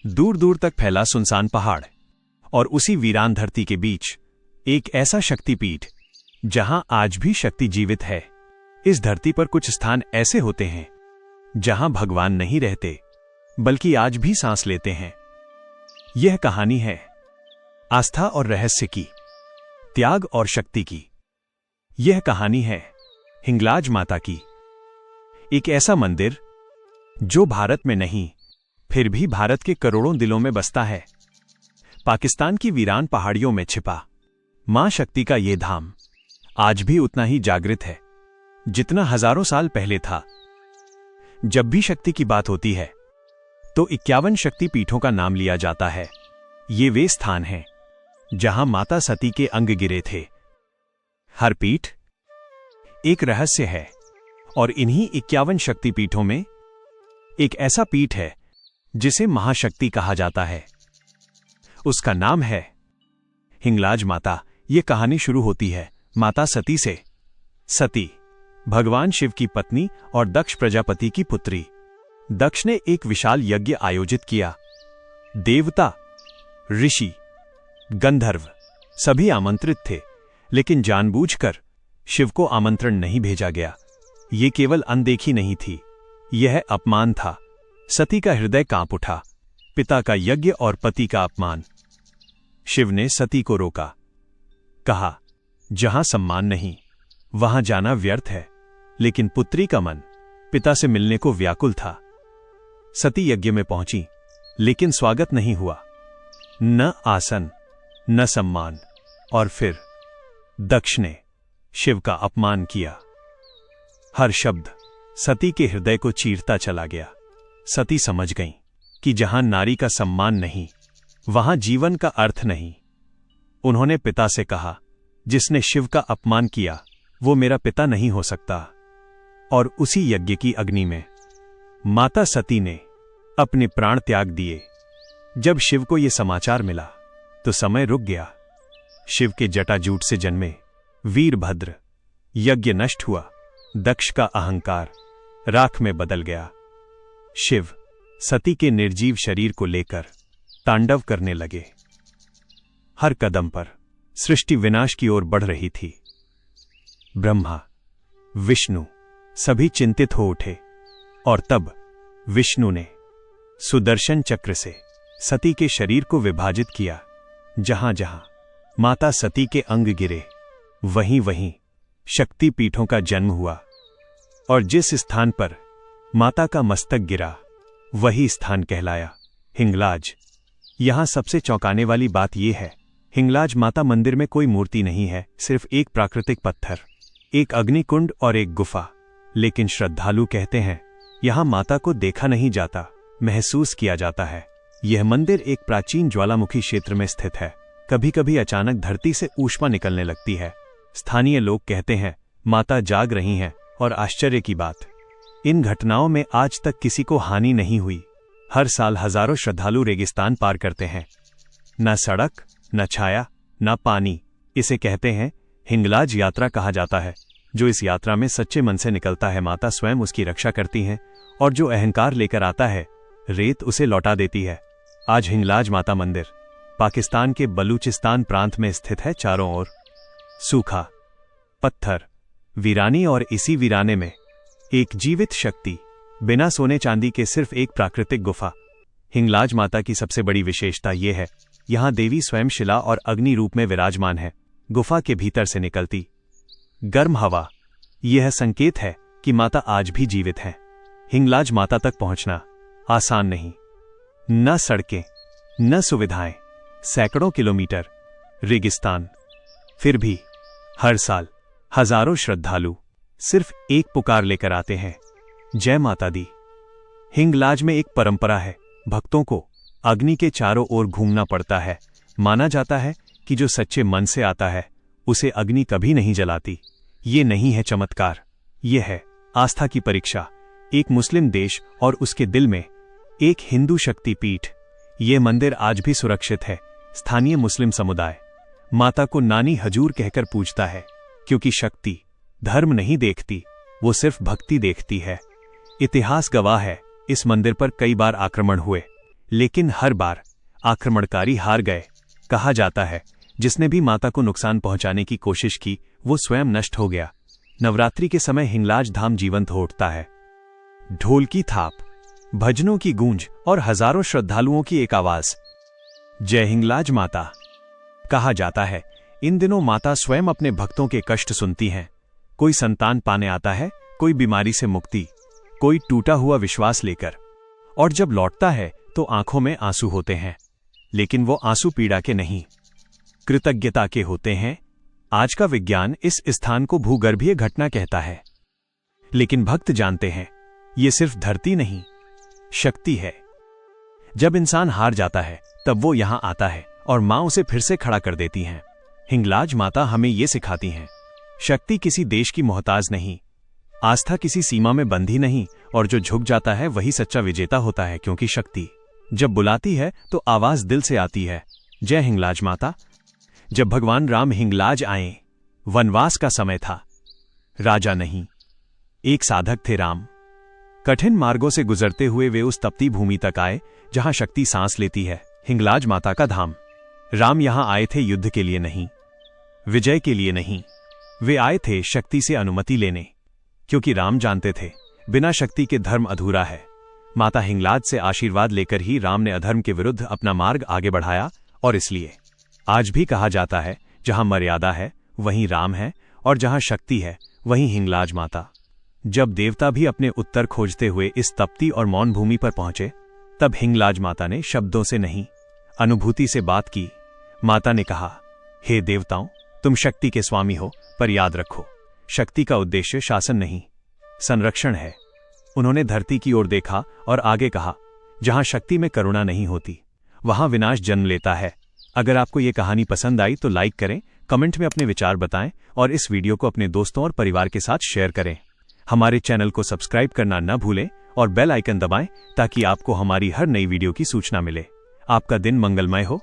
दूर दूर तक फैला सुनसान पहाड़, और उसी वीरान धरती के बीच एक ऐसा शक्तिपीठ जहां आज भी शक्ति जीवित है। इस धरती पर कुछ स्थान ऐसे होते हैं जहां भगवान नहीं रहते, बल्कि आज भी सांस लेते हैं। यह कहानी है आस्था और रहस्य की, त्याग और शक्ति की। यह कहानी है हिंगलाज माता की, एक ऐसा मंदिर जो भारत में नहीं फिर भी भारत के करोड़ों दिलों में बसता है। पाकिस्तान की वीरान पहाड़ियों में छिपा मां शक्ति का यह धाम आज भी उतना ही जागृत है जितना हजारों साल पहले था। जब भी शक्ति की बात होती है तो 51 शक्ति पीठों का नाम लिया जाता है। ये वे स्थान हैं जहां माता सती के अंग गिरे थे। हर पीठ एक रहस्य है, और इन्हीं 51 शक्ति पीठों में एक ऐसा पीठ है जिसे महाशक्ति कहा जाता है। उसका नाम है हिंगलाज माता। यह कहानी शुरू होती है माता सती से। सती भगवान शिव की पत्नी और दक्ष प्रजापति की पुत्री। दक्ष ने एक विशाल यज्ञ आयोजित किया। देवता, ऋषि, गंधर्व सभी आमंत्रित थे, लेकिन जानबूझकर शिव को आमंत्रण नहीं भेजा गया। यह केवल अनदेखी नहीं थी, यह अपमान था। सती का हृदय कांप उठा। पिता का यज्ञ और पति का अपमान। शिव ने सती को रोका, कहा, जहां सम्मान नहीं वहां जाना व्यर्थ है। लेकिन पुत्री का मन पिता से मिलने को व्याकुल था। सती यज्ञ में पहुंची, लेकिन स्वागत नहीं हुआ, न आसन न सम्मान। और फिर दक्ष ने शिव का अपमान किया। हर शब्द सती के हृदय को चीरता चला गया। सती समझ गईं कि जहां नारी का सम्मान नहीं वहां जीवन का अर्थ नहीं। उन्होंने पिता से कहा, जिसने शिव का अपमान किया वो मेरा पिता नहीं हो सकता। और उसी यज्ञ की अग्नि में माता सती ने अपने प्राण त्याग दिए। जब शिव को यह समाचार मिला तो समय रुक गया। शिव के जटाजूट से जन्मे वीरभद्र। यज्ञ नष्ट हुआ। दक्ष का अहंकार राख में बदल गया। शिव सती के निर्जीव शरीर को लेकर तांडव करने लगे। हर कदम पर सृष्टि विनाश की ओर बढ़ रही थी। ब्रह्मा, विष्णु सभी चिंतित हो उठे, और तब विष्णु ने सुदर्शन चक्र से सती के शरीर को विभाजित किया। जहां जहां माता सती के अंग गिरे वहीं वहीं शक्ति पीठों का जन्म हुआ। और जिस स्थान पर माता का मस्तक गिरा वही स्थान कहलाया हिंगलाज। यहां सबसे चौंकाने वाली बात यह है, हिंगलाज माता मंदिर में कोई मूर्ति नहीं है, सिर्फ एक प्राकृतिक पत्थर, एक अग्निकुंड और एक गुफा। लेकिन श्रद्धालु कहते हैं यहां माता को देखा नहीं जाता, महसूस किया जाता है। यह मंदिर एक प्राचीन ज्वालामुखी क्षेत्र में स्थित है। कभी कभी अचानक धरती से ऊष्मा निकलने लगती है। स्थानीय लोग कहते हैं माता जाग रही हैं, और आश्चर्य की बात, इन घटनाओं में आज तक किसी को हानि नहीं हुई। हर साल हजारों श्रद्धालु रेगिस्तान पार करते हैं। न सड़क, न छाया, न पानी। इसे कहते हैं हिंगलाज यात्रा कहा जाता है। जो इस यात्रा में सच्चे मन से निकलता है माता स्वयं उसकी रक्षा करती हैं, और जो अहंकार लेकर आता है रेत उसे लौटा देती है। आज हिंगलाज माता मंदिर पाकिस्तान के बलूचिस्तान प्रांत में स्थित है। चारों ओर सूखा पत्थर, वीरानी, और इसी वीराने में एक जीवित शक्ति, बिना सोने चांदी के सिर्फ एक प्राकृतिक गुफा। हिंगलाज माता की सबसे बड़ी विशेषता यह है, यहां देवी स्वयं शिला और अग्नि रूप में विराजमान है। गुफा के भीतर से निकलती गर्म हवा यह संकेत है कि माता आज भी जीवित है। हिंगलाज माता तक पहुंचना आसान नहीं। न सड़कें, न सुविधाएं, सैकड़ों किलोमीटर रेगिस्तान। फिर भी हर साल हजारों श्रद्धालु सिर्फ एक पुकार लेकर आते हैं, जय माता दी। हिंगलाज में एक परंपरा है, भक्तों को अग्नि के चारों ओर घूमना पड़ता है। माना जाता है कि जो सच्चे मन से आता है उसे अग्नि कभी नहीं जलाती। ये नहीं है चमत्कार, ये है आस्था की परीक्षा। एक मुस्लिम देश और उसके दिल में एक हिंदू शक्ति पीठ। ये मंदिर आज भी सुरक्षित है। स्थानीय मुस्लिम समुदाय माता को नानी हजूर कहकर पूजता है, क्योंकि शक्ति धर्म नहीं देखती, वो सिर्फ भक्ति देखती है। इतिहास गवाह है, इस मंदिर पर कई बार आक्रमण हुए, लेकिन हर बार आक्रमणकारी हार गए। कहा जाता है जिसने भी माता को नुकसान पहुंचाने की कोशिश की वो स्वयं नष्ट हो गया। नवरात्रि के समय हिंगलाज धाम जीवंत हो उठता है। ढोल की थाप, भजनों की गूंज और हजारों श्रद्धालुओं की एक आवाज, जय हिंगलाज माता। कहा जाता है इन दिनों माता स्वयं अपने भक्तों के कष्ट सुनती हैं। कोई संतान पाने आता है, कोई बीमारी से मुक्ति, कोई टूटा हुआ विश्वास लेकर, और जब लौटता है तो आंखों में आंसू होते हैं, लेकिन वो आंसू पीड़ा के नहीं, कृतज्ञता के होते हैं। आज का विज्ञान इस स्थान को भूगर्भीय घटना कहता है, लेकिन भक्त जानते हैं ये सिर्फ धरती नहीं, शक्ति है। जब इंसान हार जाता है तब वो यहां आता है और मां उसे फिर से खड़ा कर देती हैं। हिंगलाज माता हमें ये सिखाती हैं, शक्ति किसी देश की मोहताज नहीं, आस्था किसी सीमा में बंधी नहीं, और जो झुक जाता है वही सच्चा विजेता होता है, क्योंकि शक्ति जब बुलाती है तो आवाज दिल से आती है। जय हिंगलाज माता। जब भगवान राम हिंगलाज आए, वनवास का समय था, राजा नहीं, एक साधक थे राम। कठिन मार्गों से गुजरते हुए वे उस तपती भूमि तक आए जहां शक्ति सांस लेती है, हिंगलाज माता का धाम। राम यहां आए थे युद्ध के लिए नहीं, विजय के लिए नहीं, वे आए थे शक्ति से अनुमति लेने, क्योंकि राम जानते थे बिना शक्ति के धर्म अधूरा है। माता हिंगलाज से आशीर्वाद लेकर ही राम ने अधर्म के विरुद्ध अपना मार्ग आगे बढ़ाया, और इसलिए आज भी कहा जाता है जहां मर्यादा है वहीं राम है, और जहां शक्ति है वहीं हिंगलाज माता। जब देवता भी अपने उत्तर खोजते हुए इस तपती और मौन भूमि पर पहुंचे, तब हिंगलाज माता ने शब्दों से नहीं, अनुभूति से बात की। माता ने कहा, हे देवताओं, तुम शक्ति के स्वामी हो, पर याद रखो शक्ति का उद्देश्य शासन नहीं, संरक्षण है। उन्होंने धरती की ओर देखा और आगे कहा, जहां शक्ति में करुणा नहीं होती वहां विनाश जन्म लेता है। अगर आपको ये कहानी पसंद आई तो लाइक करें, कमेंट में अपने विचार बताएं और इस वीडियो को अपने दोस्तों और परिवार के साथ शेयर करें। हमारे चैनल को सब्सक्राइब करना न भूलें और बेल आइकन दबाएं ताकि आपको हमारी हर नई वीडियो की सूचना मिले। आपका दिन मंगलमय हो।